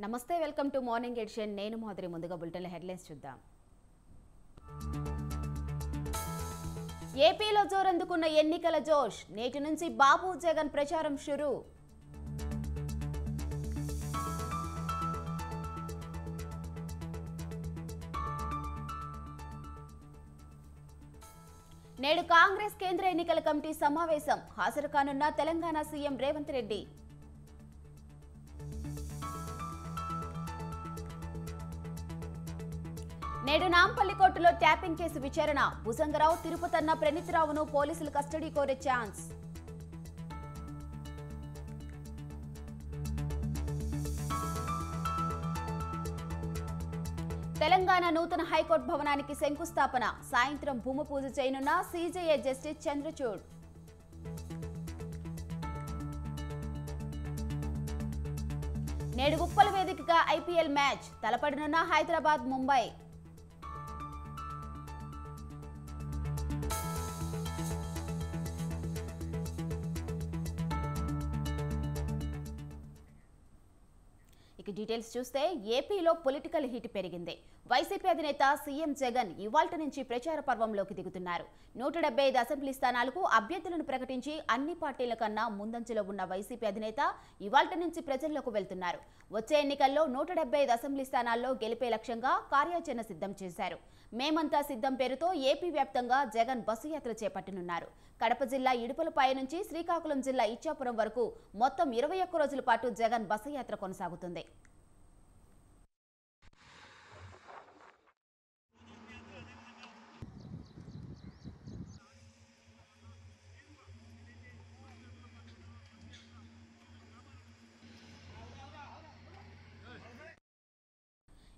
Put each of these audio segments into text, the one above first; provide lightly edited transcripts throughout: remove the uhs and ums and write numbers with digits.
నమస్తే, welcome to morning edition. నేను మాధురి. ముందుగా బులెటిన్ హెడ్లైన్స్ చూద్దాం. ఏపీలో జోరందుకున్న ఎన్నికల జోష్. నేటి నుంచి బాబు జగన్ ప్రచారం షురూ. నేడు కాంగ్రెస్ కేంద్ర ఎన్నికల కమిటీ సమావేశం. హాజరు కానున్న తెలంగాణ సీఎం రేవంత్ రెడ్డి. నేడు నాంపల్లి కోర్టులో ట్యాపింగ్ కేసు విచారణ. భుజంగరావు, తిరుపతన్న, ప్రణీత్రావును పోలీసులు కస్టడీ కోరే ఛాన్స్. తెలంగాణ నూతన హైకోర్టు భవనానికి శంకుస్థాపన. సాయంత్రం భూమి పూజ చేయనున్న సీజేఐ జస్టిస్ చంద్రచూడ్. నేడు ఉప్పల్ వేదికగా ఐపీఎల్ మ్యాచ్. తలపడనున్న హైదరాబాద్, ముంబై. డీటెయిల్స్ చూస్తే ఏపీలో పొలిటికల్ హీట్ పెరిగింది. వైసీపీ అధినేత సీఎం జగన్ ఇవాల్టి నుంచి ప్రచార పర్వంలోకి దిగుతున్నారు. 175 అసెంబ్లీ స్థానాలకు అభ్యర్థులను ప్రకటించి అన్ని పార్టీల కన్నా ముందంజలో ఉన్న వైసీపీ అధినేత ఇవాల్టి నుంచి ప్రజల్లోకి వెళ్తున్నారు. వచ్చే ఎన్నికల్లో 175 అసెంబ్లీ స్థానాల్లో గెలిపే లక్ష్యంగా కార్యాచరణ సిద్ధం చేశారు. మేమంతా సిద్ధం పేరుతో ఏపీ వ్యాప్తంగా జగన్ బస్సు యాత్ర చేపట్టనున్నారు. కడప జిల్లా ఇడుపులపాయ నుంచి శ్రీకాకుళం జిల్లా ఇచ్చాపురం వరకు మొత్తం 21 రోజుల పాటు జగన్ బస్సు యాత్ర కొనసాగుతుంది.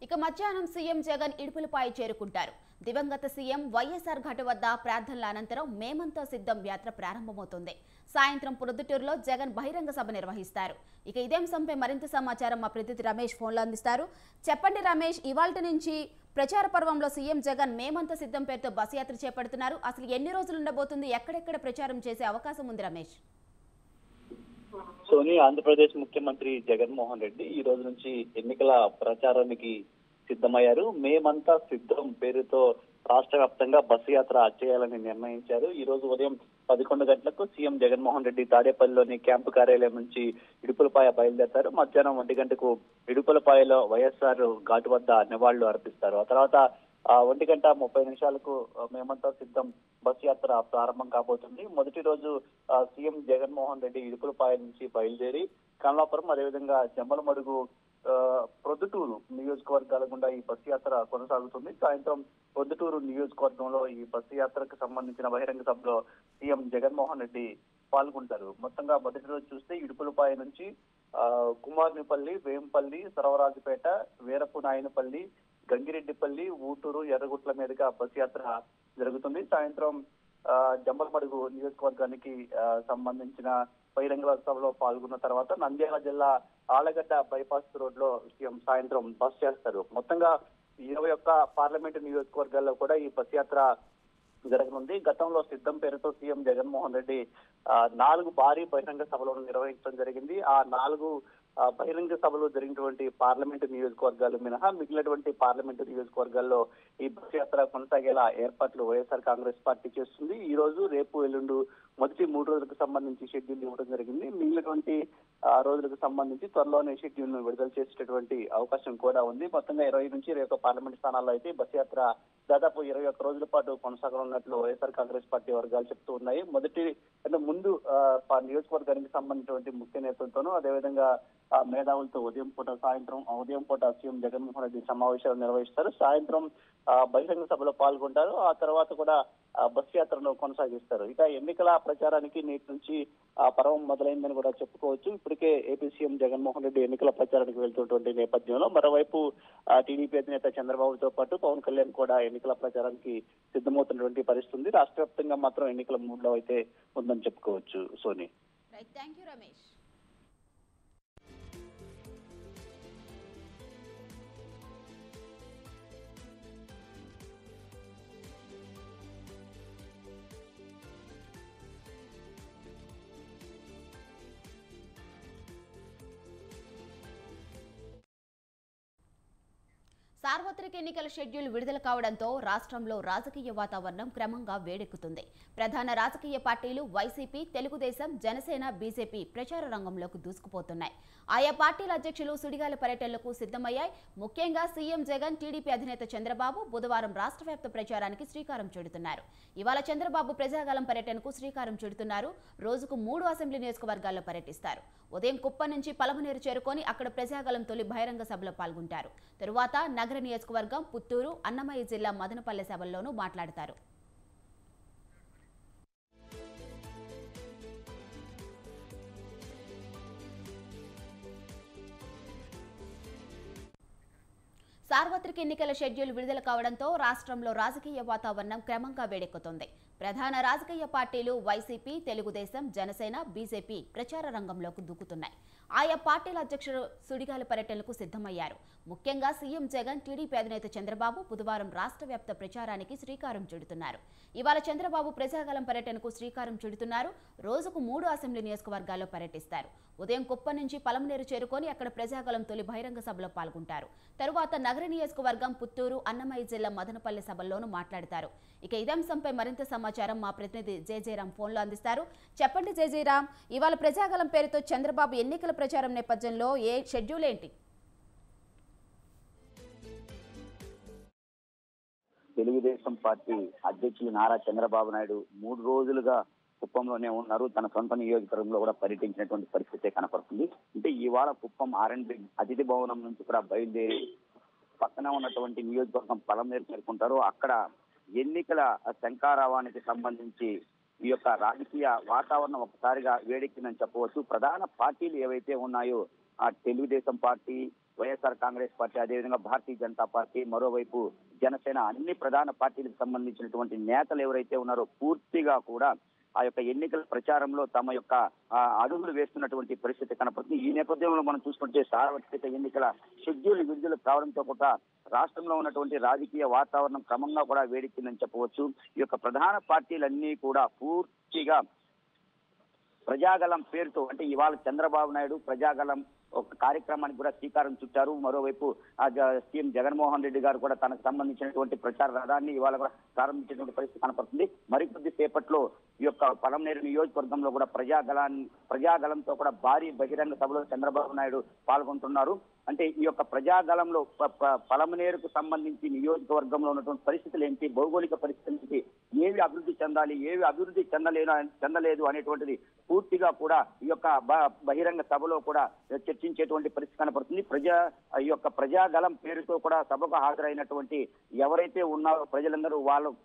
ఇక మధ్యాహ్నం సీఎం జగన్ ఇడుపులపాయ చేరుకుంటారు. దివంగత సీఎం వైఎస్ఆర్ ఘాట్ వద్ద ప్రార్థనల అనంతరం మేమంతా సిద్ధం యాత్ర ప్రారంభమవుతుంది. సాయంత్రం ప్రొద్దుటూరులో జగన్ బహిరంగ సభ నిర్వహిస్తారు. ఇక ఇదే అంశంపై మరింత సమాచారం మా ప్రతినిధి రమేష్ ఫోన్లో అందిస్తారు. చెప్పండి రమేష్, ఇవాల్టి నుంచి ప్రచార పర్వంలో సీఎం జగన్ మేమంతా సిద్ధం పేరుతో బస్సు యాత్ర చేపడుతున్నారు. అసలు ఎన్ని రోజులు ఉండబోతుంది? ఎక్కడెక్కడ ప్రచారం చేసే అవకాశం ఉంది రమేష్? సోని, ఆంధ్రప్రదేశ్ ముఖ్యమంత్రి జగన్మోహన్ రెడ్డి ఈ రోజు నుంచి ఎన్నికల ప్రచారానికి సిద్ధమయ్యారు. మేమంతా సిద్ధం పేరుతో రాష్ట్ర వ్యాప్తంగా బస్సు యాత్ర చేయాలని నిర్ణయించారు. ఈ రోజు ఉదయం 11 గంటలకు సీఎం జగన్మోహన్ రెడ్డి తాడేపల్లిలోని క్యాంపు కార్యాలయం నుంచి ఇడుపులపాయ బయలుదేరతారు. మధ్యాహ్నం 1 గంటకు ఇడుపులపాయలో వైఎస్ఆర్ ఘాటు వద్ద నివాళులు అర్పిస్తారు. ఆ తర్వాత 1:30 మేమంతా సిద్ధం బస్సు యాత్ర ప్రారంభం కాబోతుంది. మొదటి రోజు సీఎం జగన్మోహన్ రెడ్డి ఇడుపులపాయ నుంచి బయలుదేరి కమలాపురం, అదేవిధంగా జమ్మలమడుగు, ప్రొద్దుటూరు నియోజకవర్గాల గుండా ఈ బస్సు యాత్ర కొనసాగుతుంది. సాయంత్రం ప్రొద్దుటూరు నియోజకవర్గంలో ఈ బస్సు యాత్రకు సంబంధించిన బహిరంగ సభలో సీఎం జగన్మోహన్ రెడ్డి పాల్గొంటారు. మొత్తంగా మొదటి రోజు చూస్తే ఇడుపులపాయ నుంచి కుమార్నిపల్లి, వేంపల్లి, సరవరాజుపేట, వీరపునాయనపల్లి, గంగిరెడ్డిపల్లి, ఊటూరు, ఎర్రగుట్ల మీదుగా బస్సు యాత్ర జరుగుతుంది. సాయంత్రం జమ్మలమడుగు నియోజకవర్గానికి సంబంధించిన బహిరంగ సభలో పాల్గొన్న తర్వాత నంద్యాల జిల్లా ఆలగడ్డ బైపాస్ రోడ్ లో సీఎం సాయంత్రం బస్ చేస్తారు. మొత్తంగా 21 పార్లమెంటు నియోజకవర్గాల్లో కూడా ఈ బస్ యాత్ర జరగనుంది. గతంలో సిద్ధం పేరుతో సీఎం జగన్మోహన్ రెడ్డి 4 భారీ బహిరంగ సభలను నిర్వహించడం జరిగింది. ఆ 4 బహిరంగ సభలు జరిగినటువంటి పార్లమెంటు నియోజకవర్గాలు మినహా మిగిలినటువంటి పార్లమెంటు నియోజకవర్గాల్లో ఈ బస్ యాత్ర కొనసాగేలా ఏర్పాట్లు వైఎస్ఆర్ కాంగ్రెస్ పార్టీ చేస్తుంది. ఈ రోజు, రేపు, ఎల్లుండు మొదటి 3 రోజులకు సంబంధించి షెడ్యూల్ ఇవ్వడం జరిగింది. మిగిలినటువంటి రోజులకు సంబంధించి త్వరలోనే షెడ్యూల్ ను విడుదల చేసేటటువంటి అవకాశం కూడా ఉంది. మొత్తంగా 20 నుంచి 21 పార్లమెంట్ స్థానాల్లో అయితే బస్ యాత్ర దాదాపు 21 రోజుల పాటు కొనసాగనున్నట్లు వైఎస్ఆర్ కాంగ్రెస్ పార్టీ వర్గాలు చెప్తూ ఉన్నాయి. ముందు నియోజకవర్గానికి సంబంధించినటువంటి ముఖ్య నేతలతోనూ, అదేవిధంగా మేధావులతో ఉదయం పూట సీఎం జగన్మోహన్ రెడ్డి సమావేశాలు నిర్వహిస్తారు. సాయంత్రం బహిరంగ సభలో పాల్గొంటారు. ఆ తర్వాత కూడా బస్ యాత్రను కొనసాగిస్తారు. ఇక ఎన్నికల ప్రచారానికి నేటి నుంచి పర్వం మొదలైందని కూడా చెప్పుకోవచ్చు. ఇప్పటికే ఏపీ సీఎం జగన్మోహన్ రెడ్డి ఎన్నికల ప్రచారానికి వెళ్తున్నటువంటి నేపథ్యంలో మరోవైపు టీడీపీ అధినేత చంద్రబాబుతో పాటు పవన్ కళ్యాణ్ కూడా ఎన్నికల ప్రచారానికి సిద్ధమవుతున్నటువంటి పరిస్థితి ఉంది. రాష్ట్ర వ్యాప్తంగా మాత్రం ఎన్నికల మూడ్ లో అయితే ఉందని చెప్పుకోవచ్చు. సోని, థ్యాంక్ యూ రమేష్. సార్వత్రిక ఎన్నికల షెడ్యూల్ విడుదల కావడంతో రాష్ట్రంలో రాజకీయ వాతావరణం క్రమంగా వేడెక్కుతుంది. ప్రధాన రాజకీయ పార్టీలు వైసీపీ, తెలుగుదేశం, జనసేన, బీజేపీ ప్రచార రంగంలోకి దూసుకుపోతున్నాయి. ఆయా పార్టీల అధ్యక్షులు సుడిగాలి పర్యటనలకు సిద్ధమయ్యాయి. ముఖ్యంగా సీఎం జగన్, టీడీపీ అధినేత చంద్రబాబు బుధవారం రాష్ట్ర వ్యాప్త ప్రచారానికి శ్రీకారం చుడుతున్నారు. ఇవాళ చంద్రబాబు ప్రజాగలం పర్యటనకు శ్రీకారం చుడుతున్నారు. రోజుకు 3 అసెంబ్లీ నియోజకవర్గాల్లో పర్యటిస్తారు. ఉదయం కుప్పం నుంచి పలమనేరు చేరుకొని అక్కడ ప్రజాగలం తొలి బహిరంగ సభలో పాల్గొంటారు. తరువాత నగర నియోజకవర్గం, పుత్తూరు, అన్నమయ్య జిల్లా మదనపల్లె సభల్లోనూ మాట్లాడతారు. సార్వత్రిక ఎన్నికల షెడ్యూల్ విడుదల కావడంతో రాష్ట్రంలో రాజకీయ వాతావరణం క్రమంగా వేడెక్కుతోంది. ప్రధాన రాజకీయ పార్టీలు వైసీపీ, తెలుగుదేశం, జనసేన, బీజేపీ ప్రచార రంగంలోకి దూకుతున్నాయి. ఆయా పార్టీల అధ్యక్షులు సుడిగాలి పర్యటనలకు సిద్ధమయ్యారు. ముఖ్యంగా సీఎం జగన్, టీడీపీ అధినేత చంద్రబాబు బుధవారం రాష్ట్ర వ్యాప్త ప్రచారానికి శ్రీకారం చుడుతున్నారు. ఇవాళ చంద్రబాబు ప్రజాగలం పర్యటనకు శ్రీకారం చుడుతున్నారు. రోజుకు 3 అసెంబ్లీ నియోజకవర్గాల్లో పర్యటిస్తారు. ఉదయం కుప్పం నుంచి పలమనేరు చేరుకొని అక్కడ ప్రజాగలం తొలి బహిరంగ సభలో పాల్గొంటారు. తరువాత నగర నియోజకవర్గం, పుత్తూరు, అన్నమయ్య జిల్లా మదనపల్లె సభల్లోనూ మాట్లాడతారు. ఇక ఇదే అంశంపై మరింత సమాచారం మా ప్రతినిధి జయజయరాం ఫోన్లో అందిస్తారు. చెప్పండి జయజయరాం, ఇవాళ ప్రజాగలం పేరుతో చంద్రబాబు ఎన్నికల ప్రచారం నేపథ్యంలో షెడ్యూల్ ఏంటి? తెలుగుదేశం పార్టీ అధ్యక్షులు నారా చంద్రబాబు నాయుడు 3 రోజులుగా కుప్పంలోనే ఉన్నారు. తన సొంత నియోజకవర్గంలో కూడా పర్యటించినటువంటి పరిస్థితి కనపడుతుంది. అంటే ఇవాళ కుప్పం ఆర్ఎండ్బి అతిథి భవనం నుంచి కూడా బయలుదేరి పక్కన ఉన్నటువంటి నియోజకవర్గం పలమనేరు చేరుకుంటారు. అక్కడ ఎన్నికల శంఖారావానికి సంబంధించి ఈ యొక్క రాజకీయ వాతావరణం ఒకసారిగా వేడెక్కిందని చెప్పవచ్చు. ప్రధాన పార్టీలు ఏవైతే ఉన్నాయో ఆ తెలుగుదేశం పార్టీ, వైఎస్ఆర్ కాంగ్రెస్ పార్టీ, అదేవిధంగా భారతీయ జనతా పార్టీ, మరోవైపు జనసేన, అన్ని ప్రధాన పార్టీలకు సంబంధించినటువంటి నేతలు ఎవరైతే ఉన్నారో పూర్తిగా కూడా ఆ యొక్క ఎన్నికల ప్రచారంలో తమ యొక్క అడుగులు వేస్తున్నటువంటి పరిస్థితి కనపడుతుంది. ఈ నేపథ్యంలో మనం చూసుకుంటే సార్వత్రిక ఎన్నికల షెడ్యూల్ విడుదల కావడంతో కూడా రాష్ట్రంలో ఉన్నటువంటి రాజకీయ వాతావరణం క్రమంగా కూడా వేడెక్కిందని చెప్పవచ్చు. ఈ యొక్క ప్రధాన పార్టీలన్నీ కూడా పూర్తిగా ప్రజాగలం పేరుతో, అంటే ఇవాళ చంద్రబాబు నాయుడు ప్రజాగలం ఒక కార్యక్రమానికి కూడా శ్రీకారం చుట్టారు. మరోవైపు సీఎం జగన్మోహన్ రెడ్డి గారు కూడా తనకు సంబంధించినటువంటి ప్రచార రథాన్ని ఇవాళ కూడా ప్రారంభించినటువంటి పరిస్థితి కనపడుతుంది. మరికొద్ది సేపట్లో ఈ యొక్క పలమనేరు నియోజకవర్గంలో కూడా ప్రజాగలంతో కూడా భారీ బహిరంగ సభలో చంద్రబాబు నాయుడు పాల్గొంటున్నారు. అంటే ఈ యొక్క ప్రజాగలంలో పలమనేరుకు సంబంధించి నియోజకవర్గంలో ఉన్నటువంటి పరిస్థితులు ఏంటి, భౌగోళిక పరిస్థితులు ఏంటి, ఏవి అభివృద్ధి చెందాలి, ఏవి అభివృద్ధి చెందలేదు అనేటువంటిది పూర్తిగా కూడా ఈ యొక్క బహిరంగ సభలో కూడా చర్చించేటువంటి పరిస్థితి కనపడుతుంది. ఈ యొక్క ప్రజాగలం పేరుతో కూడా సభకు హాజరైనటువంటి ఎవరైతే ఉన్నారో ప్రజలందరూ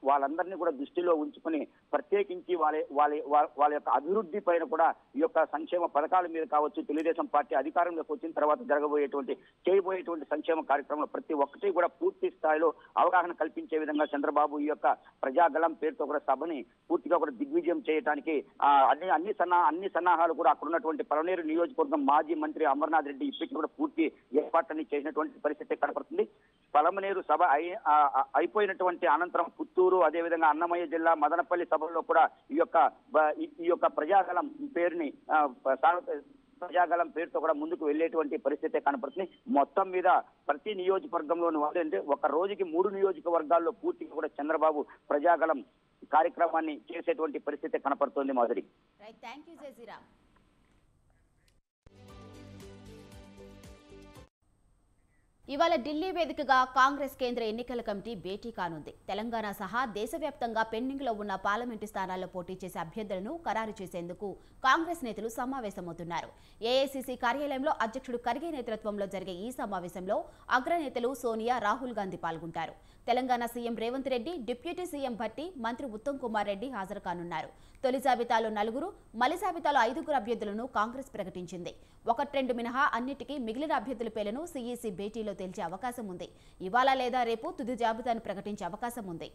వాళ్ళందరినీ కూడా దృష్టిలో ఉంచుకుని ప్రత్యేకించి వాళ్ళ యొక్క అభివృద్ధి పైన కూడా ఈ యొక్క సంక్షేమ పథకాల మీద కావచ్చు, తెలుగుదేశం పార్టీ అధికారంలోకి వచ్చిన తర్వాత చేయబోయేటువంటి సంక్షేమ కార్యక్రమంలో ప్రతి ఒక్కటి కూడా పూర్తి స్థాయిలో అవగాహన కల్పించే విధంగా చంద్రబాబు ఈ యొక్క ప్రజాగలం పేరుతో కూడా సభని పూర్తిగా కూడా దిగ్విజయం చేయడానికి అన్ని సన్నాహాలు కూడా అక్కడ ఉన్నటువంటి పలమనేరు నియోజకవర్గం మాజీ మంత్రి అమర్నాథ్ రెడ్డి ఇప్పటికీ కూడా పూర్తి ఏర్పాట్లని చేసినటువంటి పరిస్థితి కనపడుతుంది. పలమనేరు సభ అయిపోయినటువంటి అనంతరం పుత్తూరు, అదేవిధంగా అన్నమయ్య జిల్లా మదనపల్లి సభల్లో కూడా ఈ యొక్క ప్రజాగలం పేరుని ప్రజాగలం పేరుతో కూడా ముందుకు వెళ్లేటువంటి పరిస్థితి కనపడుతుంది. మొత్తం మీద ప్రతి నియోజకవర్గంలోని అంటే ఒక రోజుకి 3 నియోజకవర్గాల్లో పూర్తిగా కూడా చంద్రబాబు ప్రజాగలం కార్యక్రమాన్ని చేసేటువంటి పరిస్థితి కనపడుతోంది. మాధురి, ఇవాళ ఢిల్లీ వేదికగా కాంగ్రెస్ కేంద్ర ఎన్నికల కమిటీ భేటీ కానుంది. తెలంగాణ సహా దేశవ్యాప్తంగా పెండింగ్లో ఉన్న పార్లమెంటు స్థానాల్లో పోటీ చేసే అభ్యర్థులను ఖరారు చేసేందుకు కాంగ్రెస్ నేతలు సమావేశమవుతున్నారు. ఏఐసీసీ కార్యాలయంలో అధ్యక్షుడు ఖర్గే నేతృత్వంలో జరిగే ఈ సమావేశంలో అగ్రనేతలు సోనియా, రాహుల్ గాంధీ పాల్గొంటారు. Telangana CM Revanth Reddy, deputy CM Bhatti, మంత్రి ఉత్తమ్ కుమార్ రెడ్డి హాజరు కానున్నారు. తొలి జాబితాలో 4, మలి జాబితాలో 5 అభ్యర్థులను కాంగ్రెస్ ప్రకటించింది. 1-2 మినహా అన్నిటికీ మిగిలిన అభ్యర్థుల పేర్లను సీఈసీ భేటీలో తేల్చే అవకాశం ఉంది. ఇవాళ లేదా రేపు తుది జాబితాను ప్రకటించే అవకాశం ఉంది.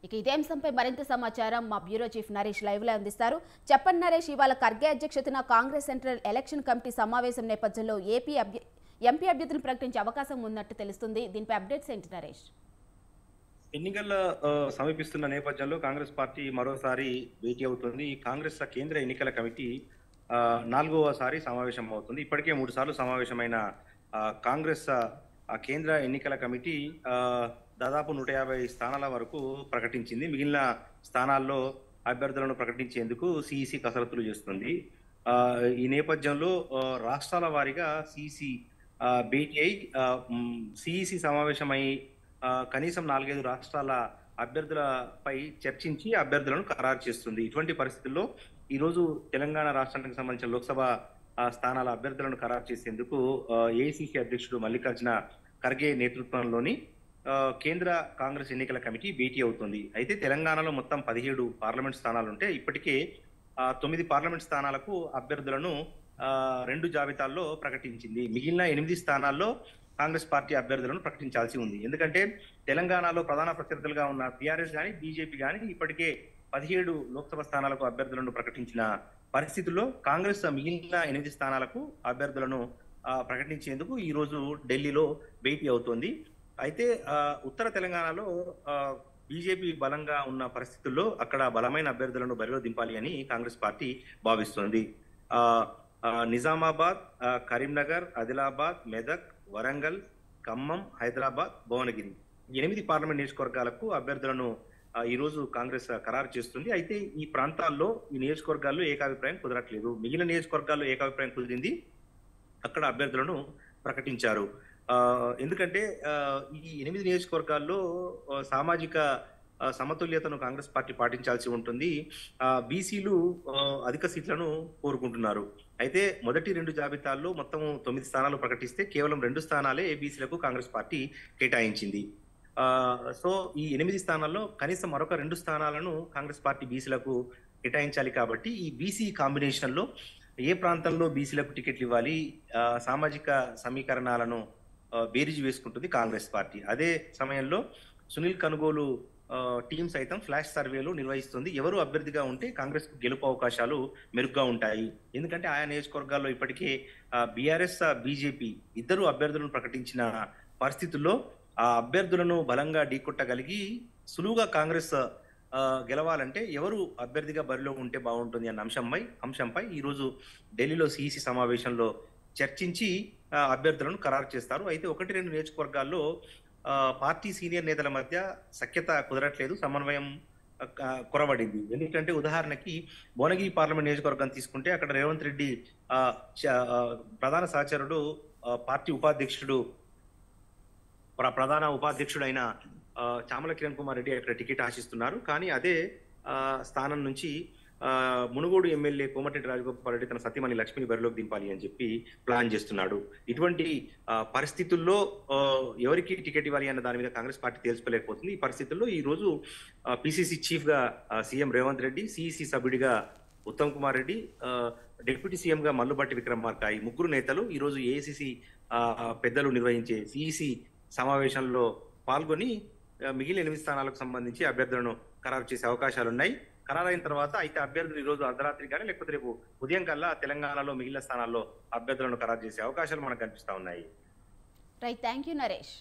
ఇక ఇదే అంశంపై మరింత సమాచారం మా బ్యూరో చీఫ్ నరేష్ లైవ్ లో అందిస్తారు. చెప్పండి నరేష్, ఇవాళ ఖర్గే అధ్యక్షతన కాంగ్రెస్ సెంట్రల్ ఎలక్షన్ కమిటీ సమావేశం నేపథ్యంలో ఎంపీ అభ్యర్థులను ప్రకటించే అవకాశం ఉన్నట్టు తెలుస్తుంది. దీనిపై అప్డేట్స్ ఏంటి నరేష్? ఎన్నికల సమీపిస్తున్న నేపథ్యంలో కాంగ్రెస్ పార్టీ మరోసారి భేటీ అవుతుంది. ఈ కాంగ్రెస్ కేంద్ర ఎన్నికల కమిటీ 4వసారి సమావేశం అవుతుంది. ఇప్పటికే 3 సార్లు సమావేశమైన కాంగ్రెస్ కేంద్ర ఎన్నికల కమిటీ దాదాపు 150 స్థానాల వరకు ప్రకటించింది. మిగిలిన స్థానాల్లో అభ్యర్థులను ప్రకటించేందుకు సిఈసి కసరత్తులు చేస్తుంది. ఈ నేపథ్యంలో రాష్ట్రాల వారీగా సిఈసి భేటీ అయి సిఈసి సమావేశమై కనీసం 4-5 రాష్ట్రాల అభ్యర్థులపై చర్చించి అభ్యర్థులను ఖరారు చేస్తుంది. ఇటువంటి పరిస్థితుల్లో ఈరోజు తెలంగాణ రాష్ట్రానికి సంబంధించిన లోక్సభ స్థానాల అభ్యర్థులను ఖరారు చేసేందుకు ఏఐసిసి అధ్యక్షుడు మల్లికార్జున ఖర్గే నేతృత్వంలోని కేంద్ర కాంగ్రెస్ ఎన్నికల కమిటీ భేటీ అవుతుంది. అయితే తెలంగాణలో మొత్తం 17 పార్లమెంట్ స్థానాలుంటే ఇప్పటికే 9 పార్లమెంట్ స్థానాలకు అభ్యర్థులను 2 జాబితాల్లో ప్రకటించింది. మిగిలిన 8 స్థానాల్లో కాంగ్రెస్ పార్టీ అభ్యర్థులను ప్రకటించాల్సి ఉంది. ఎందుకంటే తెలంగాణలో ప్రధాన ప్రత్యర్థులుగా ఉన్న టీఆర్ఎస్ కానీ బీజేపీ కానీ ఇప్పటికే 17 లోక్సభ స్థానాలకు అభ్యర్థులను ప్రకటించిన పరిస్థితుల్లో కాంగ్రెస్ మిగిలిన 8 స్థానాలకు అభ్యర్థులను ప్రకటించేందుకు ఈ రోజు ఢిల్లీలో భేటీ అవుతోంది. అయితే ఉత్తర తెలంగాణలో బీజేపీ బలంగా ఉన్న పరిస్థితుల్లో అక్కడ బలమైన అభ్యర్థులను బరిలో దింపాలి అని కాంగ్రెస్ పార్టీ భావిస్తోంది. నిజామాబాద్, కరీంనగర్, ఆదిలాబాద్, మెదక్, వరంగల్, ఖమ్మం, హైదరాబాద్, భువనగిరి 8 పార్లమెంట్ నియోజకవర్గాలకు అభ్యర్థులను ఈ రోజు కాంగ్రెస్ ఖరారు చేస్తుంది. అయితే ఈ ప్రాంతాల్లో ఈ నియోజకవర్గాల్లో ఏకాభిప్రాయం కుదరట్లేదు. మిగిలిన నియోజకవర్గాల్లో ఏకాభిప్రాయం కుదిరింది, అక్కడ అభ్యర్థులను ప్రకటించారు. ఎందుకంటే ఈ 8 నియోజకవర్గాల్లో సామాజిక సమతుల్యతను కాంగ్రెస్ పార్టీ పాటించాల్సి ఉంటుంది. బీసీలు అధిక సీట్లను కోరుకుంటున్నారు. అయితే మొదటి 2 జాబితాల్లో మొత్తం 9 స్థానాలు ప్రకటిస్తే కేవలం 2 స్థానాలే బీసీలకు కాంగ్రెస్ పార్టీ కేటాయించింది. సో ఈ 8 స్థానాల్లో కనీసం మరొక 2 స్థానాలను కాంగ్రెస్ పార్టీ బీసీలకు కేటాయించాలి. కాబట్టి ఈ బీసీ కాంబినేషన్ లో ఏ ప్రాంతంలో బీసీలకు టికెట్లు ఇవ్వాలి, సామాజిక సమీకరణాలను బేరీజు వేసుకుంటుంది కాంగ్రెస్ పార్టీ. అదే సమయంలో సునీల్ కనుగోలు టీం సైతం ఫ్లాష్ సర్వేలు నిర్వహిస్తుంది. ఎవరు అభ్యర్థిగా ఉంటే కాంగ్రెస్ గెలుపు అవకాశాలు మెరుగ్గా ఉంటాయి. ఎందుకంటే ఆయా నియోజకవర్గాల్లో ఇప్పటికే బీఆర్ఎస్, బీజేపీ ఇద్దరు అభ్యర్థులను ప్రకటించిన పరిస్థితుల్లో ఆ అభ్యర్థులను బలంగా ఢీకొట్టగలిగి సులువుగా కాంగ్రెస్ గెలవాలంటే ఎవరు అభ్యర్థిగా బరిలో ఉంటే బాగుంటుంది అన్న అంశంపై ఈ రోజు ఢిల్లీలో సిఈసి సమావేశంలో చర్చించి అభ్యర్థులను ఖరారు చేస్తారు. అయితే 1-2 నియోజకవర్గాల్లో పార్టీ సీనియర్ నేతల మధ్య సఖ్యత కుదరట్లేదు, సమన్వయం కొరబడింది. ఎందుకంటే ఉదాహరణకి భువనగిరి పార్లమెంట్ నియోజకవర్గం తీసుకుంటే అక్కడ రేవంత్ రెడ్డి ప్రధాన సహచరుడు పార్టీ ప్రధాన ఉపాధ్యక్షుడైన చామల కిరణ్ కుమార్ రెడ్డి అక్కడ టికెట్ ఆశిస్తున్నారు. కానీ అదే స్థానం నుంచి మునుగోడు ఎమ్మెల్యే కోమటిరెడ్డి రాజగోపాల్ రెడ్డి తన సతీమణి లక్ష్మిని బరిలోకి దింపాలి అని చెప్పి ప్లాన్ చేస్తున్నాడు. ఇటువంటి పరిస్థితుల్లో ఎవరికి టికెట్ ఇవ్వాలి అన్న దాని మీద కాంగ్రెస్ పార్టీ తెలుసుకోలేకపోతుంది. ఈ పరిస్థితుల్లో ఈ రోజు పిసిసి చీఫ్ గా సీఎం రేవంత్ రెడ్డి, సిఇసి సభ్యుడిగా ఉత్తమ్ కుమార్ రెడ్డి, డిప్యూటీ సీఎం గా మల్లుబట్టి విక్రమార్క ఈ 3 నేతలు ఈ రోజు ఏఐసిసి పెద్దలు నిర్వహించే సిఇసి సమావేశంలో పాల్గొని మిగిలిన 8 స్థానాలకు సంబంధించి అభ్యర్థులను ఖరారు చేసే అవకాశాలున్నాయి. ఖరారైన తర్వాత అయితే అభ్యర్థులు ఈ రోజు అర్ధరాత్రి కానీ లేకపోతే రేపు ఉదయం కల్లా తెలంగాణలో మిగిలిన స్థానాల్లో అభ్యర్థులను ఖరారు చేసే అవకాశాలు మనకు కనిపిస్తా ఉన్నాయి. Right, thank you Naresh.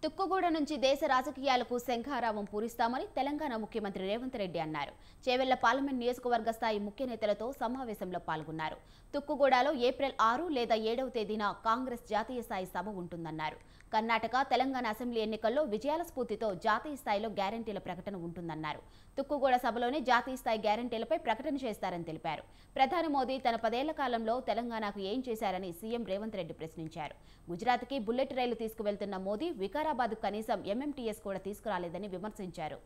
Tukkuguda నుంచి దేశ రాజకీయాలకు శంఖారావం పూరిస్తామని తెలంగాణ ముఖ్యమంత్రి రేవంత్ రెడ్డి అన్నారు. చేవెళ్ల పార్లమెంట్ నియోజకవర్గ స్థాయి ముఖ్య నేతలతో సమావేశంలో పాల్గొన్నారు. తుక్కుగూడలో ఏప్రిల్ 6 లేదా 7వ తేదీన కాంగ్రెస్ జాతీయ స్థాయి సభ ఉంటుందన్నారు. కర్ణాటక, తెలంగాణ అసెంబ్లీ ఎన్నికల్లో విజయాల స్ఫూర్తితో జాతీయ స్థాయిలో గ్యారంటీల ప్రకటన ఉంటుందన్నారు. తుక్కుగూడ సభలోనే జాతీయ స్థాయి గ్యారంటీలపై ప్రకటన చేస్తారని తెలిపారు. ప్రధాని మోదీ తన 10 ఏళ్ల కాలంలో తెలంగాణకు ఏం చేశారని సీఎం రేవంత్ రెడ్డి ప్రశ్నించారు. గుజరాత్కి బుల్లెట్ రైలు తీసుకువెళ్తున్న మోదీ వికారాబాద్ కనీసం ఎంఎంటీఎస్ కూడా తీసుకురాలేదని విమర్శించారు.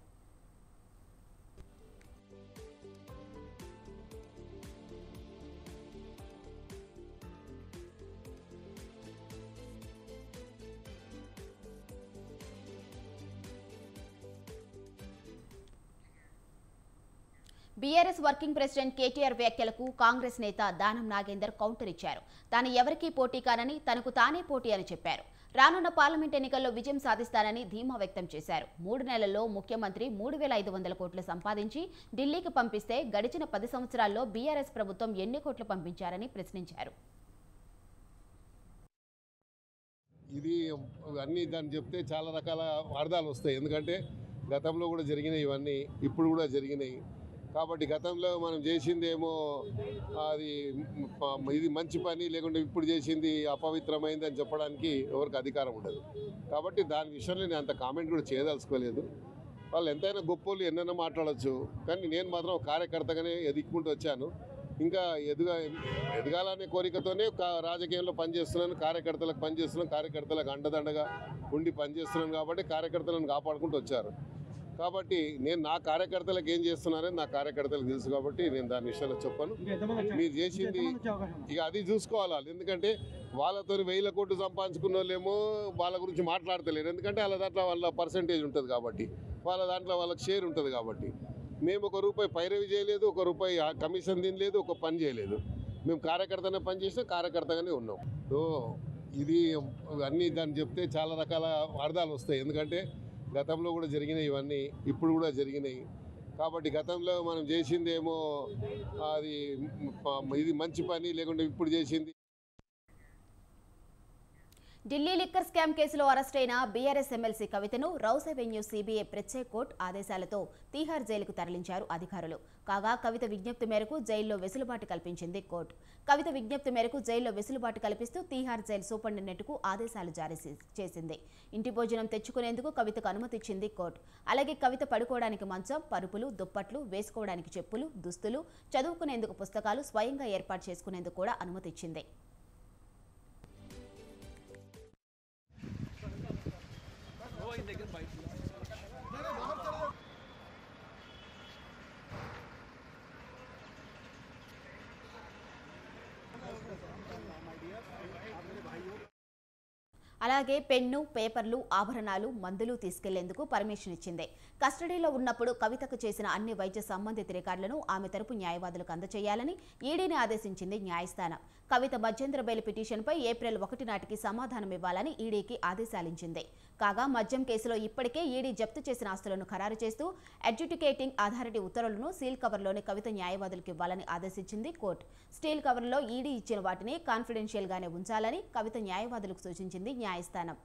బీఆర్ఎస్ వర్కింగ్ ప్రెసిడెంట్ కేటీఆర్ వ్యాఖ్యలకు కాంగ్రెస్ నేత దానం నాగేందర్ కౌంటర్ ఇచ్చారు. తాను ఎవరికీ పోటీ కానని, తనకు తానే పోటీ అని చెప్పారు. రానున్న పార్లమెంట్ ఎన్నికల్లో విజయం సాధిస్తానని ధీమా వ్యక్తం చేశారు. 3 నెలల్లో ముఖ్యమంత్రి 3,500 కోట్లు సంపాదించి ఢిల్లీకి పంపిస్తే గడిచిన 10 సంవత్సరాల్లో బీఆర్ఎస్ ప్రభుత్వం ఎన్ని కోట్లు పంపించారని ప్రశ్నించారు. ఇది అన్నీ దాన్ని చెప్తే చాలా రకాల అర్థాలు వస్తాయి. ఎందుకంటే గతంలో కూడా జరిగినాయి, ఇవన్నీ ఇప్పుడు కూడా జరిగినాయి. కాబట్టి గతంలో మనం చేసిందేమో అది ఇది మంచి పని, లేకుంటే ఇప్పుడు చేసింది అపవిత్రమైంది అని చెప్పడానికి ఎవరికి అధికారం ఉండదు. కాబట్టి దాని విషయంలో నేను అంత కామెంట్ కూడా చేయదలుచుకోలేదు. వాళ్ళు ఎంతైనా గొప్పోళ్ళు ఎన్నైనా మాట్లాడచ్చు, కానీ నేను మాత్రం కార్యకర్తగానే ఎదుక్కుంటూ వచ్చాను. ఇంకా ఎదగాలనే కోరికతోనే రాజకీయంలో పనిచేస్తున్నాను, కార్యకర్తలకు పనిచేస్తున్నాను, కార్యకర్తలకు అండదండగా ఉండి పనిచేస్తున్నాను. కాబట్టి కార్యకర్తలను కాపాడుకుంటూ వచ్చారు. కాబట్టి నేను నా కార్యకర్తలకు ఏం చేస్తున్నానని నా కార్యకర్తలకు తెలుసు. కాబట్టి నేను దాని విషయంలో చెప్పను. మీరు చేసింది ఇక అది చూసుకోవాలి. ఎందుకంటే వాళ్ళతో 1000 కోట్లు సంపాదించుకున్న వాళ్ళేమో వాళ్ళ గురించి మాట్లాడతలేరు. ఎందుకంటే వాళ్ళ దాంట్లో వాళ్ళ పర్సంటేజ్ ఉంటుంది కాబట్టి, వాళ్ళ దాంట్లో వాళ్ళకి షేర్ ఉంటుంది కాబట్టి. మేము ₹1 పైరవి చేయలేదు, ₹1 కమిషన్ తినలేదు, ఒక పని చేయలేదు. మేము కార్యకర్తనే పని చేసినా కార్యకర్తగానే ఉన్నాం. సో ఇది అన్నీ దాన్ని చెప్తే చాలా రకాల అర్థాలు వస్తాయి. ఎందుకంటే గతంలో కూడా జరిగినాయి, ఇవన్నీ ఇప్పుడు కూడా జరిగినాయి. కాబట్టి గతంలో మనం చేసిందేమో అది ఇది మంచి పని, లేకుంటే ఇప్పుడు చేసింది. ఢిల్లీ లిక్కర్ స్కామ్ కేసులో అరెస్ట్ అయిన బీఆర్ఎస్ ఎమ్మెల్సీ కవితను రౌస్ అవెన్యూ సీబీఐ ప్రత్యేక కోర్టు ఆదేశాలతో తీహార్ జైలుకు తరలించారు అధికారులు. కాగా కవిత విజ్ఞప్తి మేరకు జైల్లో వెసులుబాటు కల్పించింది కోర్టు. కవిత విజ్ఞప్తి మేరకు జైల్లో వెసులుబాటు కల్పిస్తూ తీహార్ జైలు సూపరింటెండెంట్కు ఆదేశాలు జారీ చేసింది. ఇంటి భోజనం తెచ్చుకునేందుకు కవితకు అనుమతి ఇచ్చింది కోర్టు. అలాగే కవిత పడుకోవడానికి మంచం, పరుపులు, దుప్పట్లు, వేసుకోవడానికి చెప్పులు, దుస్తులు, చదువుకునేందుకు పుస్తకాలు స్వయంగా ఏర్పాటు చేసుకునేందుకు కూడా అనుమతి ఇచ్చింది. అలాగే పెన్ను, పేపర్లు, ఆభరణాలు, మందులు తీసుకెళ్లేందుకు పర్మిషన్ ఇచ్చింది. కస్టడీలో ఉన్నప్పుడు కవితకు చేసిన అన్ని వైద్య సంబంధిత రికార్డులను ఆమె తరపు న్యాయవాదులకు అందజేయాలని ఈడీని ఆదేశించింది న్యాయస్థానం. కవిత మధ్యంతర బెయిల్ పిటిషన్పై ఏప్రిల్ 1 నాటికి సమాధానం ఇవ్వాలని ఈడీకి ఆదేశాలించింది. కాగా మద్యం కేసులో ఇప్పటికే ఈడీ జప్తు చేసిన ఆస్తులను ఖరారు చేస్తూ అడ్జుడికేటింగ్ అథారిటీ ఉత్తర్వులను సీల్ కవర్లోని కవిత న్యాయవాదులకు ఇవ్వాలని ఆదేశించింది కోర్టు. స్టీల్ కవర్లో ఈడీ ఇచ్చిన వాటిని కాన్ఫిడెన్షియల్ గానే ఉంచాలని కవిత న్యాయవాదులకు సూచించింది న్యాయస్థానం.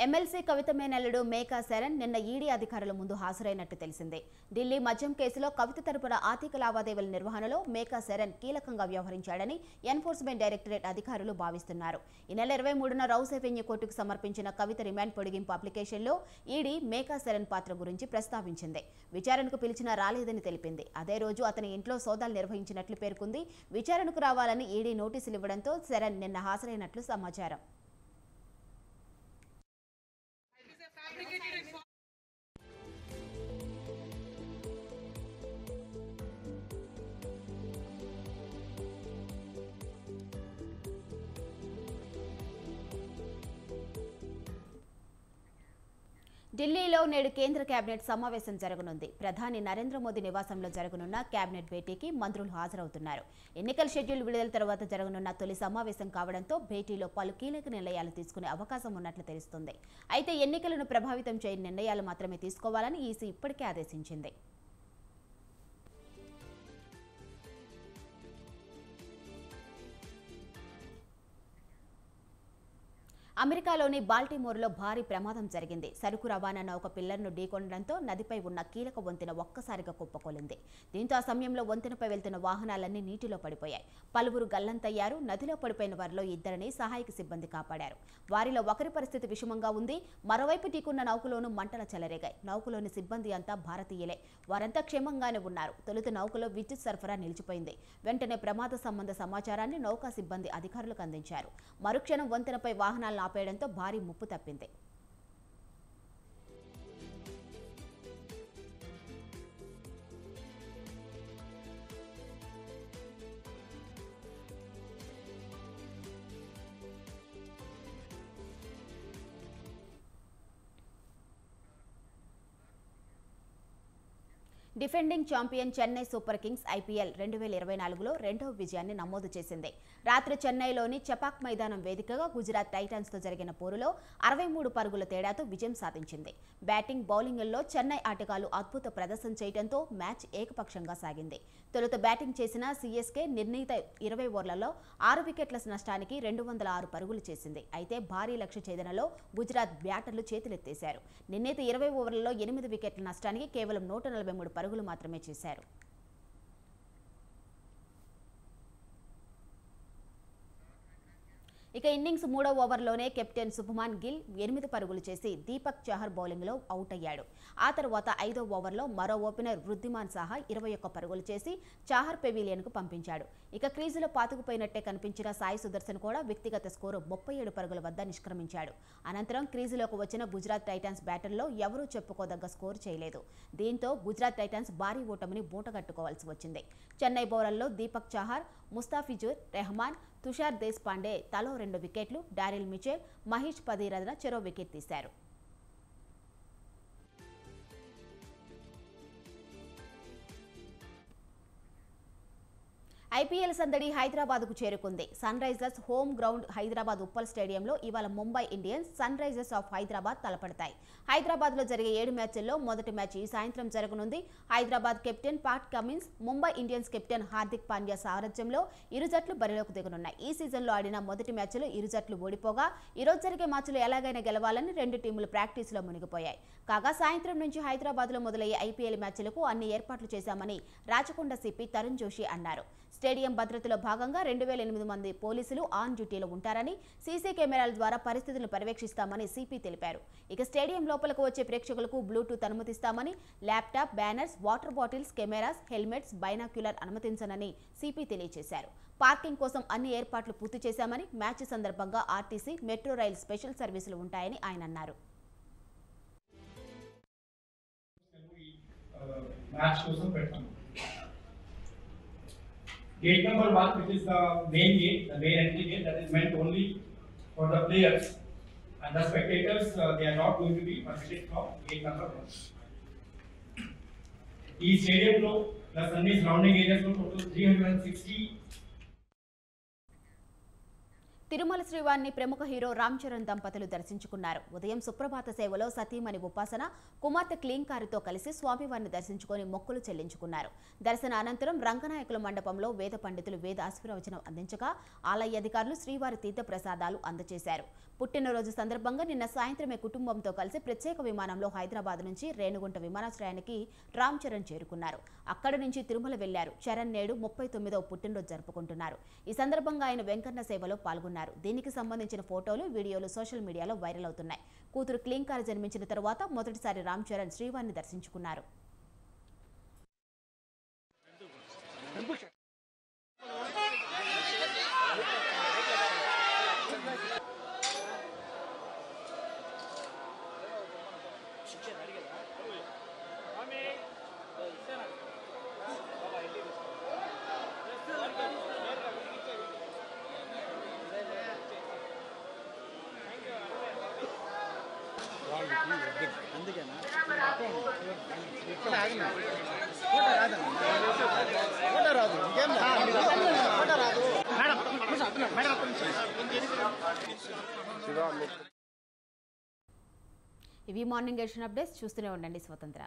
ఎమ్మెల్సీ కవిత మేనల్లుడు మేకా శరణ్ నిన్న ఈడీ అధికారుల ముందు హాజరైనట్టు తెలిసిందే. ఢిల్లీ మద్యం కేసులో కవిత తరపున ఆర్థిక లావాదేవీల నిర్వహణలో మేకా శరణ్ కీలకంగా వ్యవహరించాడని ఎన్ఫోర్స్మెంట్ డైరెక్టరేట్ అధికారులు భావిస్తున్నారు. ఈ నెల 23న రౌస్ అవెన్యూ కోర్టుకు సమర్పించిన కవిత రిమాండ్ పొడిగింపు అప్లికేషన్లో ఈడీ మేకా శరణ్ పాత్ర గురించి ప్రస్తావించింది. విచారణకు పిలిచినా రాలేదని తెలిపింది. అదే రోజు అతని ఇంట్లో సోదాలు నిర్వహించినట్లు పేర్కొంది. విచారణకు రావాలని ఈడీ నోటీసులు ఇవ్వడంతో శరణ్ నిన్న హాజరైనట్లు సమాచారం. ఢిల్లీలో నేడు కేంద్ర కేబినెట్ సమావేశం జరగనుంది. ప్రధాని నరేంద్ర మోదీ నివాసంలో జరగనున్న కేబినెట్ భేటీకి మంత్రులు హాజరవుతున్నారు. ఎన్నికల షెడ్యూల్ విడుదల తర్వాత జరగనున్న తొలి సమావేశం కావడంతో భేటీలో పలు కీలక నిర్ణయాలు తీసుకునే అవకాశం ఉన్నట్లు తెలుస్తుంది. అయితే ఎన్నికలను ప్రభావితం చేయని నిర్ణయాలు మాత్రమే తీసుకోవాలని ఈసీ ఇప్పటికే ఆదేశించింది. అమెరికాలోని బాల్టిమోర్లో భారీ ప్రమాదం జరిగింది. సరుకు రవాణా నౌక పిల్లర్ను ఢీకొనడంతో నదిపై ఉన్న కీలక వంతెన ఒక్కసారిగా కుప్పకూలింది. దీంతో ఆ సమయంలో వంతెనపై వెళ్తున్న వాహనాలన్నీ నీటిలో పడిపోయాయి. పలువురు గల్లంతయ్యారు. నదిలో పడిపోయిన వారిలో 2 సహాయక సిబ్బంది కాపాడారు. వారిలో ఒకరి పరిస్థితి విషమంగా ఉంది. మరోవైపు ఢీకొన్న నౌకలోనూ మంటల చెలరేగాయి. నౌకలోని సిబ్బంది అంతా భారతీయులే. వారంతా క్షేమంగానే ఉన్నారు. తొలుత నౌకలో విద్యుత్ సరఫరా నిలిచిపోయింది. వెంటనే ప్రమాద సంబంధ సమాచారాన్ని నౌకా సిబ్బంది అధికారులకు అందించారు. మరుక్షణం వంతెనపై వాహనాలను ఆపేయడంతో భారీ ముప్పు తప్పింది. Defending champion Chennai Super Kings IPL 2024లో రెండవ విజయాన్ని నమోదు చేసింది. రాత్రి చెన్నైలోని చపాక్ మైదానం వేదికగా గుజరాత్ టైటాన్స్తో జరిగిన పోరులో 63 పరుగుల తేడాతో విజయం సాధించింది. బ్యాటింగ్, బౌలింగ్ల్లో చెన్నై ఆటగాళ్లు అద్భుత ప్రదర్శన చేయడంతో మ్యాచ్ ఏకపక్షంగా సాగింది. తొలుత బ్యాటింగ్ చేసిన సీఎస్కే నిర్ణీత 20 ఓవర్లలో 6 వికెట్ల నష్టానికి 206 పరుగులు చేసింది. అయితే భారీ లక్ష్య ఛేదనలో గుజరాత్ బ్యాటర్లు చేతులెత్తేశారు. నిర్ణీత 20 ఓవర్లలో 8 వికెట్ల నష్టానికి కేవలం 143 పరుగులు మాత్రమే చేశారు. ఇక ఇన్నింగ్స్ 3వ ఓవర్లోనే కెప్టెన్ శుభ్మాన్ గిల్ 8 పరుగులు చేసి దీపక్ చహర్ బౌలింగ్లో అవుట్ అయ్యాడు. ఆ తర్వాత 5వ ఓవర్లో మరో ఓపెనర్ వృద్ధిమాన్ సాహా 21 పరుగులు చేసి చాహర్ పెవిలియన్కు పంపించాడు. ఇక క్రీజులో పాతుకుపోయినట్టే కనిపించిన సాయి సుదర్శన్ కూడా వ్యక్తిగత స్కోరు 37 పరుగుల వద్ద నిష్క్రమించాడు. అనంతరం క్రీజులోకి వచ్చిన గుజరాత్ టైటాన్స్ బ్యాటర్లో ఎవరూ చెప్పుకోదగ్గ స్కోరు చేయలేదు. దీంతో గుజరాత్ టైటాన్స్ భారీ ఓటమిని మూటగట్టుకోవాల్సి వచ్చింది. చెన్నై బౌలర్లో దీపక్ చాహర్, ముస్తాఫిజుర్ రెహమాన్, తుషార్ దేశ్పాండే తలో 2 వికెట్లు, డారిల్ మిచెల్, మహేష్ పదీరథన చెరో వికెట్ తీశారు. ఐపీఎల్ సందడి హైదరాబాద్కు చేరుకుంది. Sunrisers home ground Hyderabad Uppal స్టేడియంలో ఇవాళ Mumbai Indians, Sunrisers of Hyderabad తలపడతాయి. హైదరాబాద్లో జరిగే 7 మ్యాచ్ల్లో మొదటి మ్యాచ్ ఈ సాయంత్రం జరగనుంది. Hyderabad captain Pat Cummins, Mumbai Indians captain Hardik Pandya సారథ్యంలో ఇరు జట్లు బరిలోకి దిగనున్నాయి. ఈ సీజన్లో ఆడిన మొదటి మ్యాచ్లో ఇరు జట్లు ఓడిపోగా ఈరోజు జరిగే మ్యాచ్లో ఎలాగైనా గెలవాలని రెండు టీములు ప్రాక్టీస్లో మునిగిపోయాయి. కాగా సాయంత్రం నుంచి హైదరాబాద్లో మొదలయ్యే ఐపీఎల్ మ్యాచ్లకు అన్ని ఏర్పాట్లు చేశామని రాచకొండ సిపి తరుణ్ జోషి అన్నారు. స్టేడియం భద్రతలో భాగంగా 2008 మంది పోలీసులు ఆన్ డ్యూటీలో ఉంటారని, సీసీ కెమెరాల ద్వారా పరిస్థితులను పర్యవేక్షిస్తామని సిపి తెలిపారు. ఇక స్టేడియం లోపలకు వచ్చే ప్రేక్షకులకు బ్లూటూత్ అనుమతిస్తామని, laptop, banners, water bottles, cameras, helmets, binocular అనుమతించనని సిపి తెలియజేశారు. పార్కింగ్ కోసం అన్ని ఏర్పాట్లు పూర్తి చేశామని, మ్యాచ్ సందర్భంగా ఆర్టీసీ, మెట్రో రైల్ స్పెషల్ సర్వీసులు ఉంటాయని ఆయన అన్నారు. Gate number 1, which is the main gate, the main entry gate, that is meant only for the players, and the spectators they are not going to be permitted from gate number 1. The stadium lo plus अन्य surrounding areas lo total 360. Tirumala శ్రీవారిని ప్రముఖ hero Ram Charan దంపతులు దర్శించుకున్నారు. ఉదయం సుప్రభాత సేవలో సతీమణి ఉపాసన, కుమార్తె క్లీంకారితో కలిసి స్వామివారిని దర్శించుకొని మొక్కులు చెల్లించుకున్నారు. దర్శన అనంతరం రంగనాయకుల మండపంలో వేద పండితులు వేద ఆశీర్వచనం అందించగా ఆలయ అధికారులు శ్రీవారి తీర్థ ప్రసాదాలు అందజేశారు. పుట్టినరోజు సందర్భంగా నిన్న సాయంత్రమే కుటుంబంతో కలిసి ప్రత్యేక విమానంలో హైదరాబాద్ నుంచి రేణుగుంట విమానాశ్రయానికి రామ్ చరణ్ చేరుకున్నారు. అక్కడి నుంచి తిరుమల వెళ్లారు. చరణ్ నేడు 39వ పుట్టినరోజు జరుపుకుంటున్నారు. ఈ సందర్భంగా ఆయన వెంకన్న సేవలో పాల్గొన్నారు. దీనికి సంబంధించిన ఫోటోలు, వీడియోలు సోషల్ మీడియాలో వైరల్ అవుతున్నాయి. కూతురు క్లీంకార్ జన్మించిన తర్వాత మొదటిసారి రామ్ చరణ్ శ్రీవారిని దర్శించుకున్నారు. ఇవి మార్నింగ్ ఎడిషన్ అప్డేట్స్. చూస్తూనే ఉండండి స్వతంత్ర.